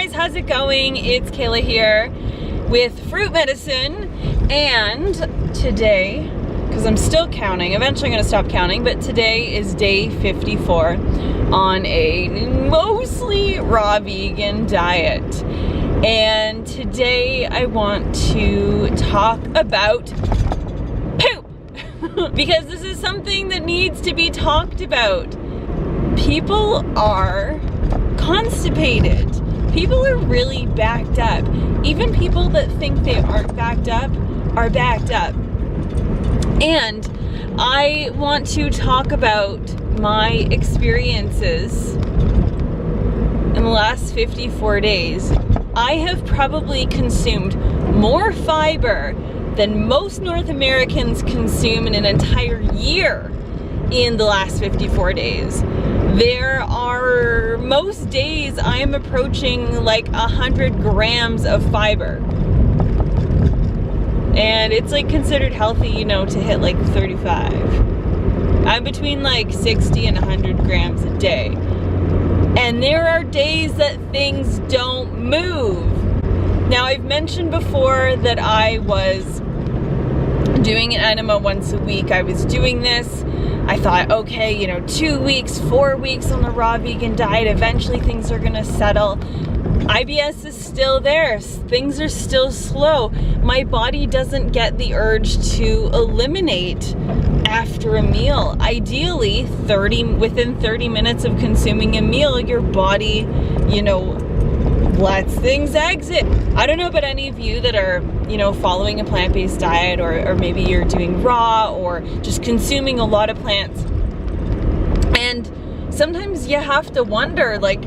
guys, how's it going? It's Kayla here with fruit medicine, and today, because I'm still counting, eventually I'm gonna stop counting, but today is day 54 on a mostly raw vegan diet. And today I want to talk about poop because this is something that needs to be talked about. People are constipated. People are really backed up. Even people that think they aren't backed up are backed up. And I want to talk about my experiences in the last 54 days. I have probably consumed more fiber than most North Americans consume in an entire year in the last 54 days. There are most days I am approaching like 100 grams of fiber. And it's like considered healthy, you know, to hit like 35. I'm between like 60 and 100 grams a day. And there are days that things don't move. Now, I've mentioned before that I was doing an enema once a week. I was doing this. I thought, okay, you know, 2 weeks, 4 weeks on the raw vegan diet, eventually things are gonna settle. IBS is still there. Things are still slow. My body doesn't get the urge to eliminate after a meal. Ideally, within 30 minutes of consuming a meal, your body, you know, lets things exit. I don't know about any of you that are, you know, following a plant-based diet, or maybe you're doing raw or just consuming a lot of plants. And sometimes you have to wonder, like,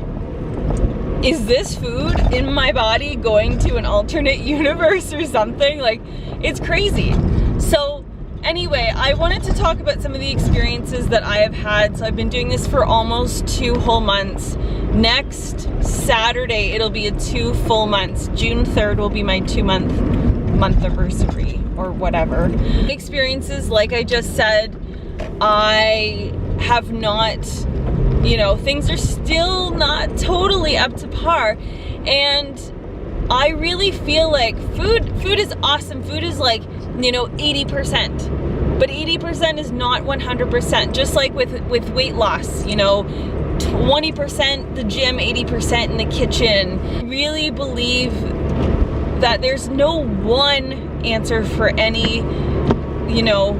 is this food in my body going to an alternate universe or something? Like, it's crazy. So anyway, I wanted to talk about some of the experiences that I have had. So I've been doing this for almost 2 whole months. Next Saturday, it'll be 2 full months. June 3rd will be my 2-month anniversary or whatever. Experiences, like I just said, I have not, you know, things are still not totally up to par. And I really feel like food is awesome. Food is like, you know, 80%. But 80% is not 100%. Just like with weight loss, you know, 20% the gym, 80% in the kitchen. I really believe that there's no one answer for any, you know,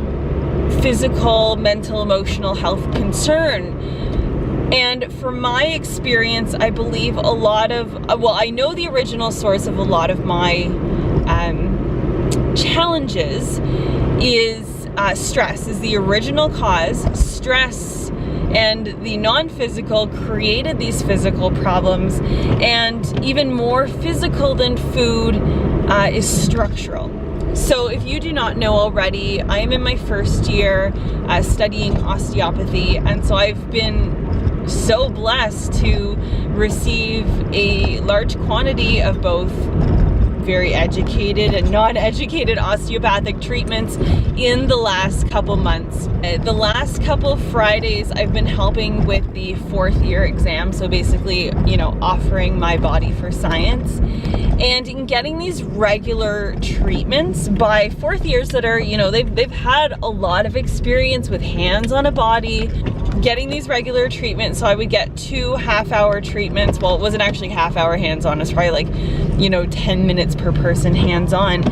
physical, mental, emotional health concern. And from my experience, I believe a lot of, well, I know the original source of a lot of my challenges is stress, is the original cause. Stress and the non-physical created these physical problems, and even more physical than food is structural. So if you do not know already, I am in my first year studying osteopathy, and so I've been so blessed to receive a large quantity of both very educated and non-educated osteopathic treatments in the last couple months. The last couple Fridays, I've been helping with the 4th year exam. So basically, you know, offering my body for science and in getting these regular treatments by 4th years that are, you know, they've had a lot of experience with hands on a body, getting these regular treatments. So I would get 2 half-hour treatments. Well, it wasn't actually half-hour hands-on. It was probably like, you know, 10 minutes per person hands-on.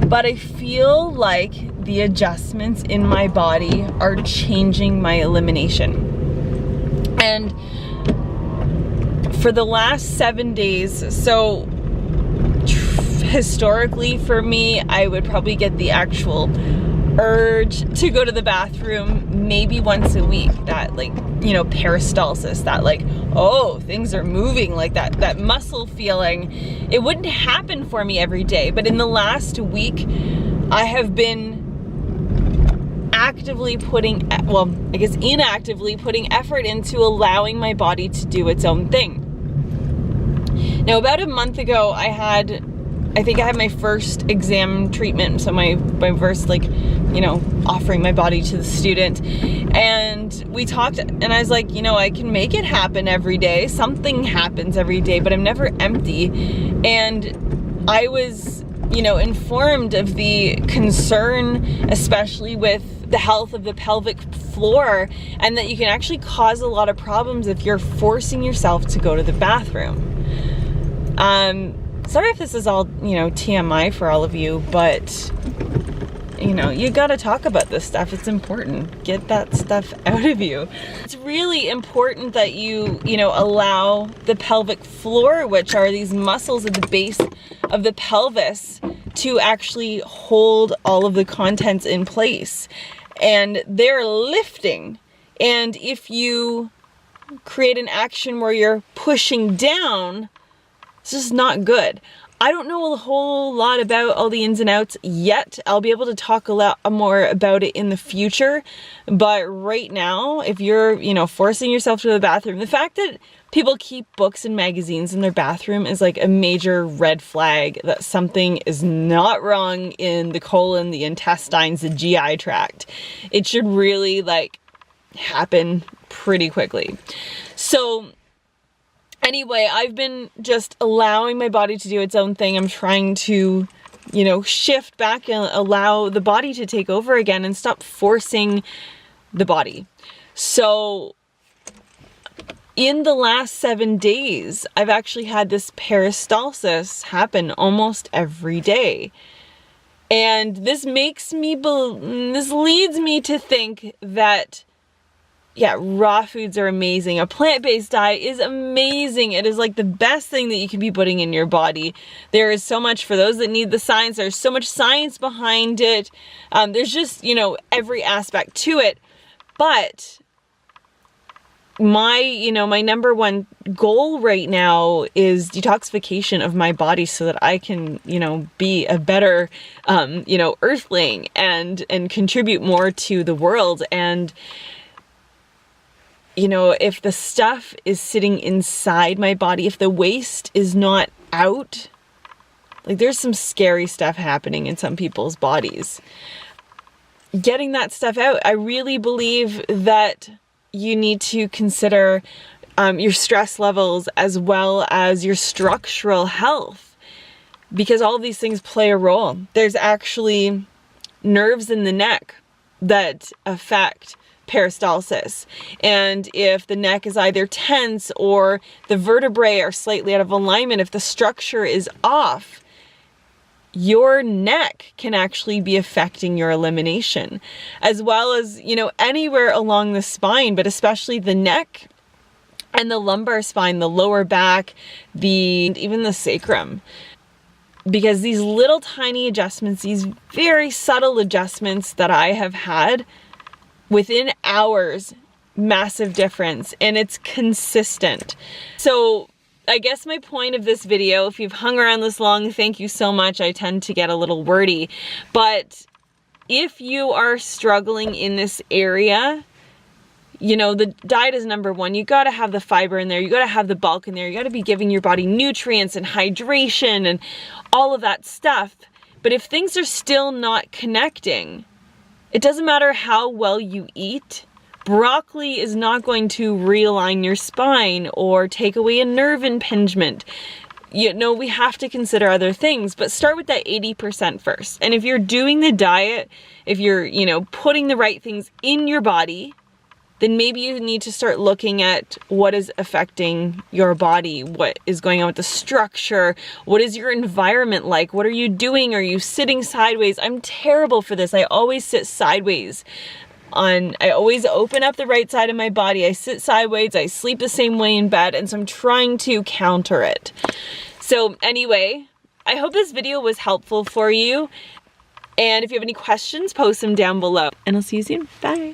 But I feel like the adjustments in my body are changing my elimination. And for the last 7 days, so historically for me, I would probably get the actual urge to go to the bathroom maybe once a week. That, like, you know, peristalsis, that like, oh, things are moving, like that muscle feeling. It wouldn't happen for me every day, but in the last week I have been actively putting, well, I guess inactively putting effort into allowing my body to do its own thing. Now, about a month ago, I think I had my first exam treatment, so my first, like, you know, offering my body to the student. And we talked, and I was like, you know, I can make it happen every day. Something happens every day, but I'm never empty. And I was, you know, informed of the concern, especially with the health of the pelvic floor, and that you can actually cause a lot of problems if you're forcing yourself to go to the bathroom. Sorry if this is all, you know, TMI for all of you, but you know, you gotta talk about this stuff. It's important. Get that stuff out of you. It's really important that you know, allow the pelvic floor, which are these muscles at the base of the pelvis, to actually hold all of the contents in place. And they're lifting. And if you create an action where you're pushing down, it's just not good. I don't know a whole lot about all the ins and outs yet. I'll be able to talk a lot more about it in the future. But right now, if you're, you know, forcing yourself to the bathroom, the fact that people keep books and magazines in their bathroom is like a major red flag that something is not wrong in the colon, the intestines, the GI tract. It should really like happen pretty quickly. So anyway, I've been just allowing my body to do its own thing. I'm trying to, you know, shift back and allow the body to take over again and stop forcing the body. So in the last 7 days, I've actually had this peristalsis happen almost every day. And this makes me, this leads me to think that, yeah, raw foods are amazing. A plant-based diet is amazing. It is like the best thing that you can be putting in your body. There is so much for those that need the science. There's so much science behind it. There's just, you know, every aspect to it. But my, you know, my number one goal right now is detoxification of my body so that I can, you know, be a better, you know, earthling and contribute more to the world. And you know, if the stuff is sitting inside my body, if the waste is not out, like there's some scary stuff happening in some people's bodies. Getting that stuff out, I really believe that you need to consider your stress levels as well as your structural health, because all of these things play a role. There's actually nerves in the neck that affect peristalsis. And if the neck is either tense or the vertebrae are slightly out of alignment, if the structure is off, your neck can actually be affecting your elimination, as well as, you know, anywhere along the spine, but especially the neck and the lumbar spine, the lower back, even the sacrum. Because these little tiny adjustments, these very subtle adjustments that I have had, within hours, massive difference, and it's consistent. So I guess my point of this video, if you've hung around this long, thank you so much. I tend to get a little wordy, but if you are struggling in this area, you know, the diet is number one. You got to have the fiber in there. You got to have the bulk in there. You got to be giving your body nutrients and hydration and all of that stuff. But if things are still not connecting, it doesn't matter how well you eat. Broccoli is not going to realign your spine or take away a nerve impingement. You know, we have to consider other things, but start with that 80% first. And if you're doing the diet, if you're, you know, putting the right things in your body, then maybe you need to start looking at what is affecting your body, what is going on with the structure, what is your environment like, what are you doing, are you sitting sideways? I'm terrible for this. I always sit sideways. I always open up the right side of my body, I sit sideways, I sleep the same way in bed, and so I'm trying to counter it. So anyway, I hope this video was helpful for you, and if you have any questions, post them down below, and I'll see you soon. Bye.